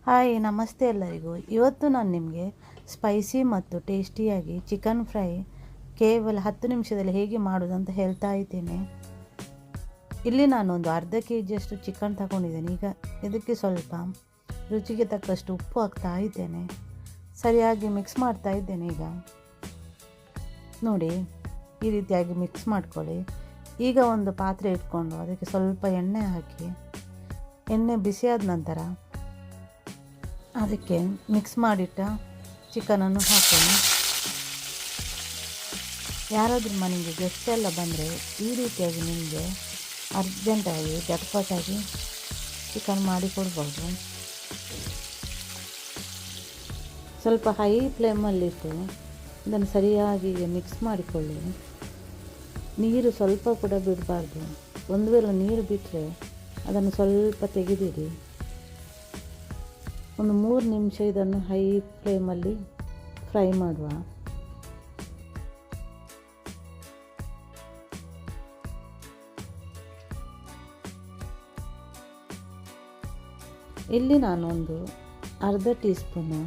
Hi ನಮಸ್ತೆ ಎಲ್ಲರಿಗೂ. ಇವತ್ತು ನಾನು ನಿಮಗೆ ಸ್ಪೈಸಿ ಮತ್ತು ಟೇಸ್ಟಿಯಾಗಿ ಚಿಕನ್ ಫ್ರೈ ಕೇವಲ 10 ನಿಮಿಷದಲ್ಲಿ ಹೇಗೆ ಮಾಡೋದು ಅಂತ ಹೇಳ್ತಾ ಇದ್ದೇನೆ. ಇಲ್ಲಿ ನಾನೊಂದು ಅರ್ಧ ಕೆಜಿಯಷ್ಟು ಚಿಕನ್ ತಗೊಂಡಿದ್ದೇನೆ. ಈಗ ಇದಕ್ಕೆ ಸ್ವಲ್ಪ ರುಚಿಗೆ ತಕ್ಕಷ್ಟು ಉಪ್ಪು ಹಾಕ್ತಾ ಇದ್ದೇನೆ. ಸರಿಯಾಗಿ ಮಿಕ್ಸ್ ಮಾಡ್ತಾ ಇದ್ದೇನೆ. ಈಗ ನೋಡಿ, ಈ ರೀತಿಯಾಗಿ ಮಿಕ್ಸ್ ಮಾಡ್ಕೊಳ್ಳಿ. ಈಗ ಒಂದು ಪಾತ್ರೆ ಇಟ್ಕೊಂಡು ಅದಕ್ಕೆ ಸ್ವಲ್ಪ ಎಣ್ಣೆ ಹಾಕಿ, ಎಣ್ಣೆ ಬಿಸಿಯಾದ ನಂತರ ಅದಕ್ಕೆ ಮಿಕ್ಸ್ ಮಾಡಿಟ್ಟ ಚಿಕನನ್ನು ಹಾಕೋಣ. ಯಾರಾದರೂ ಮನೆಗೆ ಗೆಸ್ಟ್ ಎಲ್ಲ ಬಂದರೆ ಈ ರೀತಿಯಾಗಿ ನಿಮಗೆ ಅರ್ಜೆಂಟಾಗಿ ಜಟ್ಪಟಾಗಿ ಚಿಕನ್ ಮಾಡಿಕೊಡ್ಬೋದು. ಸ್ವಲ್ಪ ಹೈ ಫ್ಲೇಮಲ್ಲಿಟ್ಟು ಇದನ್ನು ಸರಿಯಾಗಿ ಮಿಕ್ಸ್ ಮಾಡಿಕೊಳ್ಳಿ. ನೀರು ಸ್ವಲ್ಪ ಕೂಡ ಬಿಡಬಾರ್ದು. ಒಂದು ವೇಳೆ ನೀರು ಬಿಟ್ಟರೆ ಅದನ್ನು ಸ್ವಲ್ಪ ತೆಗೆದಿಡಿ. ಒಂದು 3 ನಿಮಿಷ ಇದನ್ನು ಹೈ ಫ್ಲೇಮಲ್ಲಿ ಫ್ರೈ ಮಾಡುವ. ಇಲ್ಲಿ ನಾನೊಂದು ಅರ್ಧ ಟೀ ಸ್ಪೂನು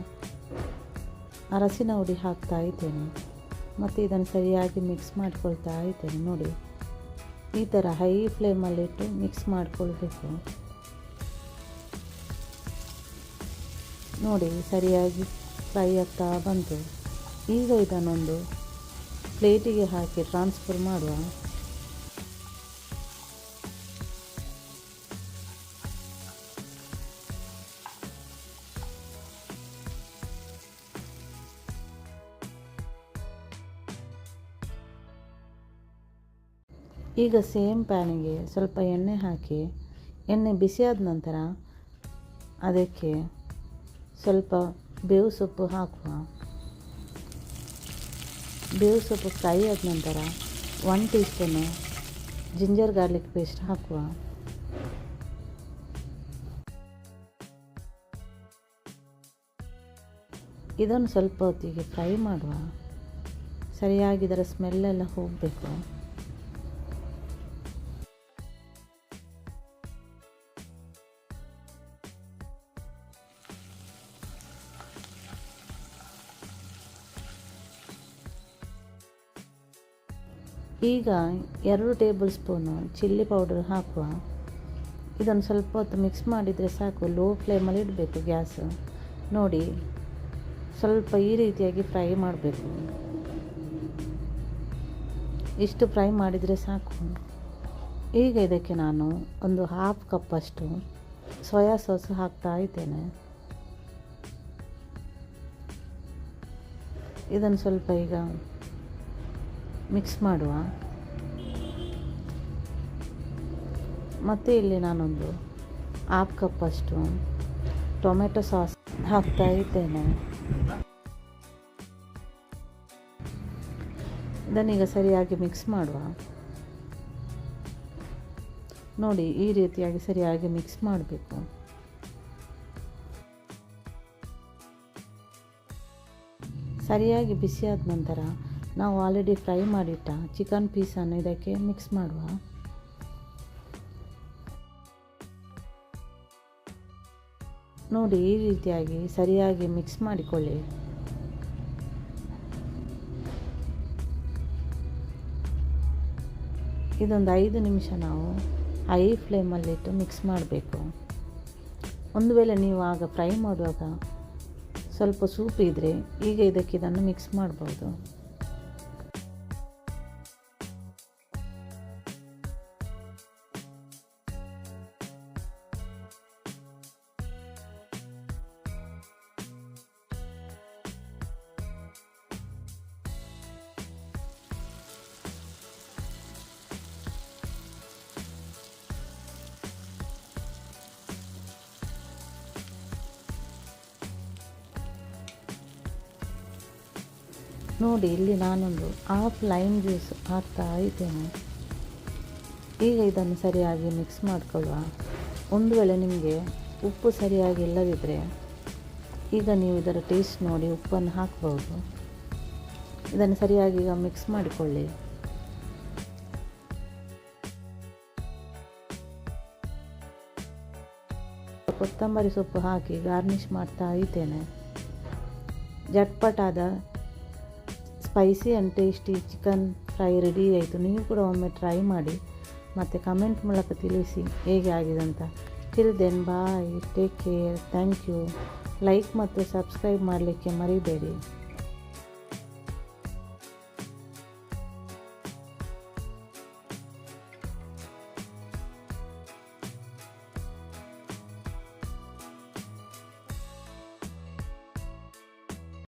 ಅರಸಿನ ಹುಡಿ ಹಾಕ್ತಾ ಇದ್ದೇನೆ ಮತ್ತು ಇದನ್ನು ಸರಿಯಾಗಿ ಮಿಕ್ಸ್ ಮಾಡ್ಕೊಳ್ತಾ ಇದ್ದೇನೆ. ನೋಡಿ, ಈ ಥರ ಹೈ ಫ್ಲೇಮಲ್ಲಿಟ್ಟು ಮಿಕ್ಸ್ ಮಾಡಿಕೊಳ್ಬೇಕು. ನೋಡಿ, ಸರಿಯಾಗಿ ಫ್ರೈ ಆಗ್ತಾ ಬಂತು. ಈಗ ಇದನ್ನೊಂದು ಪ್ಲೇಟಿಗೆ ಹಾಕಿ ಟ್ರಾನ್ಸ್ಫರ್ ಮಾಡುವ. ಈಗ ಸೇಮ್ ಪ್ಯಾನಿಗೆ ಸ್ವಲ್ಪ ಎಣ್ಣೆ ಹಾಕಿ, ಎಣ್ಣೆ ಬಿಸಿಯಾದ ನಂತರ ಅದಕ್ಕೆ ಸ್ವಲ್ಪ ಬೇವು ಸೊಪ್ಪು ಹಾಕುವ. ಬೇವು ಸೊಪ್ಪು ಫ್ರೈ ಆದ ನಂತರ 1 tea spoon ginger garlic paste ಹಾಕುವ. ಇದನ್ನು ಸ್ವಲ್ಪ ಹೊತ್ತಿಗೆ ಫ್ರೈ ಮಾಡುವ. ಸರಿಯಾಗಿ ಇದರ ಸ್ಮೆಲ್ಲೆಲ್ಲ ಹೋಗಬೇಕು. ಈಗ 2 ಟೇಬಲ್ ಸ್ಪೂನು ಚಿಲ್ಲಿ ಪೌಡರ್ ಹಾಕುವ. ಇದನ್ನು ಸ್ವಲ್ಪ ಹೊತ್ತು ಮಿಕ್ಸ್ ಮಾಡಿದರೆ ಸಾಕು. ಲೋ ಫ್ಲೇಮಲ್ಲಿ ಇಡಬೇಕು ಗ್ಯಾಸ್. ನೋಡಿ, ಸ್ವಲ್ಪ ಈ ರೀತಿಯಾಗಿ ಫ್ರೈ ಮಾಡಬೇಕು. ಇಷ್ಟು ಫ್ರೈ ಮಾಡಿದರೆ ಸಾಕು. ಈಗ ಇದಕ್ಕೆ ನಾನು ಒಂದು 1/2 ಕಪ್ಪಷ್ಟು ಸೋಯಾ ಸಾಸ್ ಹಾಕ್ತಾ ಇದ್ದೇನೆ. ಇದನ್ನು ಸ್ವಲ್ಪ ಈಗ ಮಿಕ್ಸ್ ಮಾಡುವ. ಮತ್ತು ಇಲ್ಲಿ ನಾನೊಂದು 1/2 ಕಪ್ಪಷ್ಟು ಟೊಮೆಟೊ ಸಾಸ್ ಹಾಕ್ತಾ ಇದ್ದೇನೆ. ಇದನ್ನೀಗ ಸರಿಯಾಗಿ ಮಿಕ್ಸ್ ಮಾಡುವ. ನೋಡಿ, ಈ ರೀತಿಯಾಗಿ ಸರಿಯಾಗಿ ಮಿಕ್ಸ್ ಮಾಡಬೇಕು. ಸರಿಯಾಗಿ ಬಿಸಿಯಾದ ನಂತರ ನಾವು ಆಲ್ರೆಡಿ ಫ್ರೈ ಮಾಡಿಟ್ಟ ಚಿಕನ್ ಪೀಸನ್ನು ಇದಕ್ಕೆ ಮಿಕ್ಸ್ ಮಾಡುವ. ನೋಡಿ, ಈ ರೀತಿಯಾಗಿ ಸರಿಯಾಗಿ ಮಿಕ್ಸ್ ಮಾಡಿಕೊಳ್ಳಿ. ಇದೊಂದು 5 ನಿಮಿಷ ನಾವು ಹೈ ಫ್ಲೇಮಲ್ಲಿಟ್ಟು ಮಿಕ್ಸ್ ಮಾಡಬೇಕು. ಒಂದು ವೇಳೆ ನೀವು ಆಗ ಫ್ರೈ ಮಾಡುವಾಗ ಸ್ವಲ್ಪ ಸೂಪ್ ಇದ್ದರೆ ಈಗ ಇದನ್ನು ಮಿಕ್ಸ್ ಮಾಡ್ಬೋದು. ನೋಡಿ, ಇಲ್ಲಿ ನಾನೊಂದು 1/2 ಲೈಮ್ ಜ್ಯೂಸ್ ಹಾಕ್ತಾ ಇದ್ದೇನೆ. ಈಗ ಇದನ್ನು ಸರಿಯಾಗಿ ಮಿಕ್ಸ್ ಮಾಡಿಕೊಳ್ಳುವ. ಒಂದು ವೇಳೆ ನಿಮಗೆ ಉಪ್ಪು ಸರಿಯಾಗಿ ಇಲ್ಲದಿದ್ದರೆ ಈಗ ನೀವು ಇದರ ಟೇಸ್ಟ್ ನೋಡಿ ಉಪ್ಪನ್ನು ಹಾಕ್ಬೋದು. ಇದನ್ನು ಸರಿಯಾಗಿ ಈಗ ಮಿಕ್ಸ್ ಮಾಡಿಕೊಳ್ಳಿ. ಕೊತ್ತಂಬರಿ ಸೊಪ್ಪು ಹಾಕಿ ಗಾರ್ನಿಷ್ ಮಾಡ್ತಾ ಇದ್ದೇನೆ. ಜಟ್ಪಟಾದ spicy and tasty chicken fry ready ಆಯಿತು. ನೀವು ಕೂಡ ಒಮ್ಮೆ ಟ್ರೈ ಮಾಡಿ ಮತ್ತು ಕಮೆಂಟ್ ಮೂಲಕ ತಿಳಿಸಿ ಹೇಗೆ ಆಗಿದೆ ಅಂತ. Till then bye, take care, thank you. Like ಮತ್ತು ಸಬ್ಸ್ಕ್ರೈಬ್ ಮಾಡಲಿಕ್ಕೆ ಮರಿಬೇಡಿ.